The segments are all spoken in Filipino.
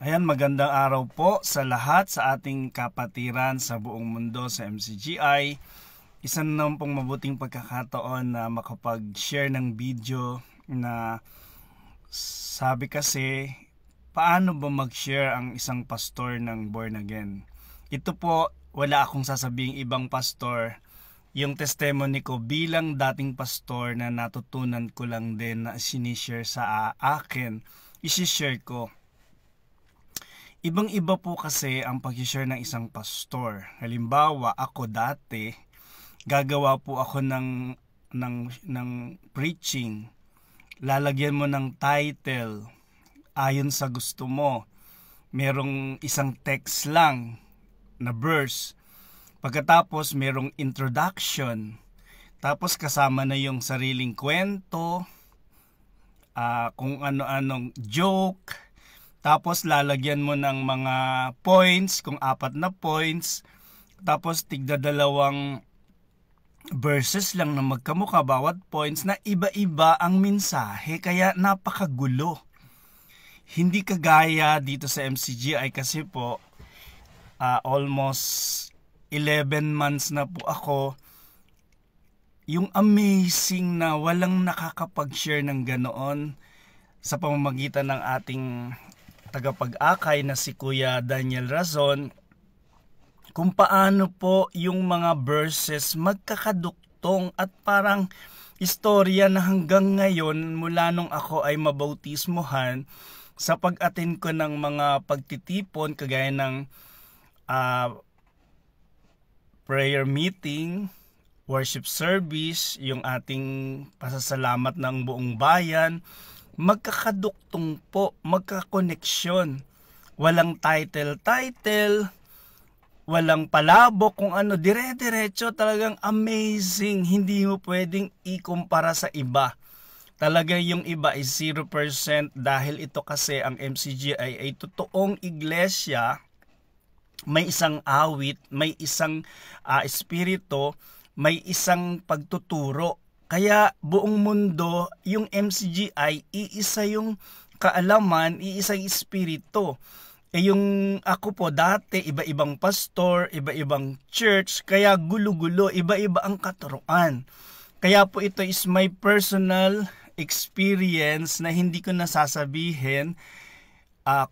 Ayan, magandang araw po sa lahat sa ating kapatiran sa buong mundo sa MCGI. Isa na naman pong mabuting pagkakataon na makapag-share ng video na sabi kasi, paano ba mag-share ang isang pastor ng born again? Ito po, wala akong sasabing ibang pastor. Yung testimony ko bilang dating pastor na natutunan ko lang din na sinishare sa akin, isishare ko. Ibang-iba po kasi ang pag-share ng isang pastor. Halimbawa, ako dati, gagawa po ako ng preaching. Lalagyan mo ng title ayon sa gusto mo. Merong isang text lang na verse. Pagkatapos, merong introduction. Tapos kasama na yung sariling kwento, kung ano-anong joke. Tapos lalagyan mo ng mga points, kung 4 na points. Tapos tigdadalawang verses lang na magkamukha bawat points na iba-iba ang mensahe. Kaya napakagulo. Hindi kagaya dito sa MCGI kasi po almost 11 months na po ako. Yung amazing na walang nakakapag-share ng ganoon sa pamamagitan ng ating tagapag-akay na si Kuya Daniel Razon, kung paano po yung mga verses magkakaduktong at parang istorya na hanggang ngayon mula nung ako ay mabautismohan sa pag-attend ko ng mga pagtitipon kagaya ng prayer meeting, worship service, yung ating pasasalamat ng buong bayan, magkakaduktong po, magkakoneksyon. Walang title, walang palabok kung ano, dire-diretso, talagang amazing. Hindi mo pwedeng ikumpara sa iba. Talaga yung iba is 0% dahil ito kasi ang MCGI ay totoong iglesia. May isang awit, may isang espiritu, may isang pagtuturo. Kaya buong mundo, yung MCGI, iisa yung kaalaman, iisa yung espiritu. Yung ako po dati, iba-ibang pastor, iba-ibang church, kaya gulo-gulo, iba-iba ang katuruan. Kaya po ito is my personal experience na hindi ko nasasabihin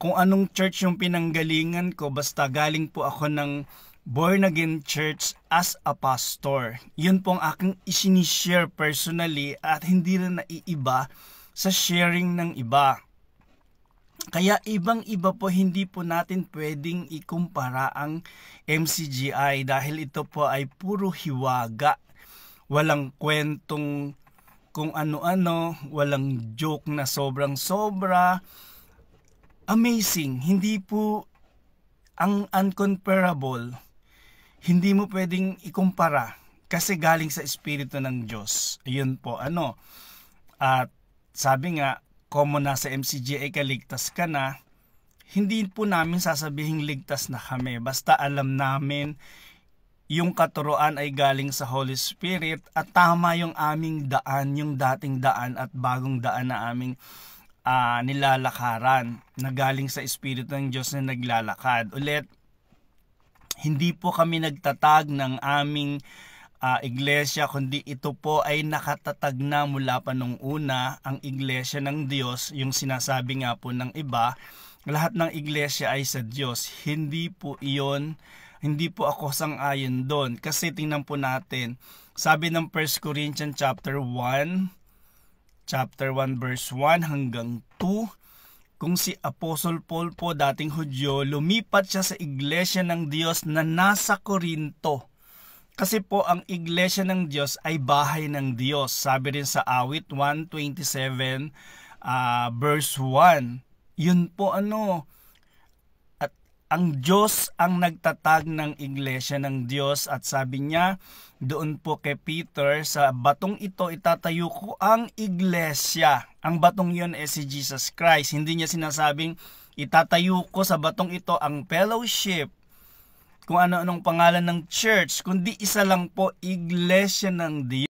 kung anong church yung pinanggalingan ko, basta galing po ako ng born again church as a pastor. Yun po ang aking isinishare personally at hindi rin naiiba sa sharing ng iba. Kaya ibang-iba po, hindi po natin pwedeng ikumpara ang MCGI dahil ito po ay puro hiwaga. Walang kwentong kung ano-ano, walang joke na sobrang-sobra. Amazing, hindi po ang uncomparable. Hindi mo pwedeng ikumpara kasi galing sa Espiritu ng Diyos. Ayun po, At sabi nga, kung nasa MCGI ka, ligtas ka na, hindi po namin sasabihing ligtas na kami. Basta alam namin yung katuruan ay galing sa Holy Spirit at tama yung aming daan, yung dating daan at bagong daan na aming nilalakaran na galing sa Espiritu ng Diyos na naglalakad. Ulit, hindi po kami nagtatag ng aming iglesia, kundi ito po ay nakatatag na mula pa nung una ang iglesia ng Diyos. Yung sinasabi nga po ng iba, lahat ng iglesia ay sa Diyos. Hindi po iyon, hindi po ako sang-ayon doon. Kasi tingnan po natin, sabi ng 1 Corinthians chapter 1 verse 1 hanggang 2, kung si Apostle Paul po, dating Hudyo, lumipat siya sa iglesia ng Diyos na nasa Corinto. Kasi po ang iglesia ng Diyos ay bahay ng Diyos. Sabi rin sa awit 127 verse 1. Yun po at ang Diyos ang nagtatag ng iglesia ng Diyos at sabi niya doon po kay Peter, sa batong ito itatayo ko ang iglesia. Ang batong yun ay si Jesus Christ. Hindi niya sinasabing itatayo ko sa batong ito ang fellowship, kung ano-anong pangalan ng church, kundi isa lang po, iglesia ng Diyos.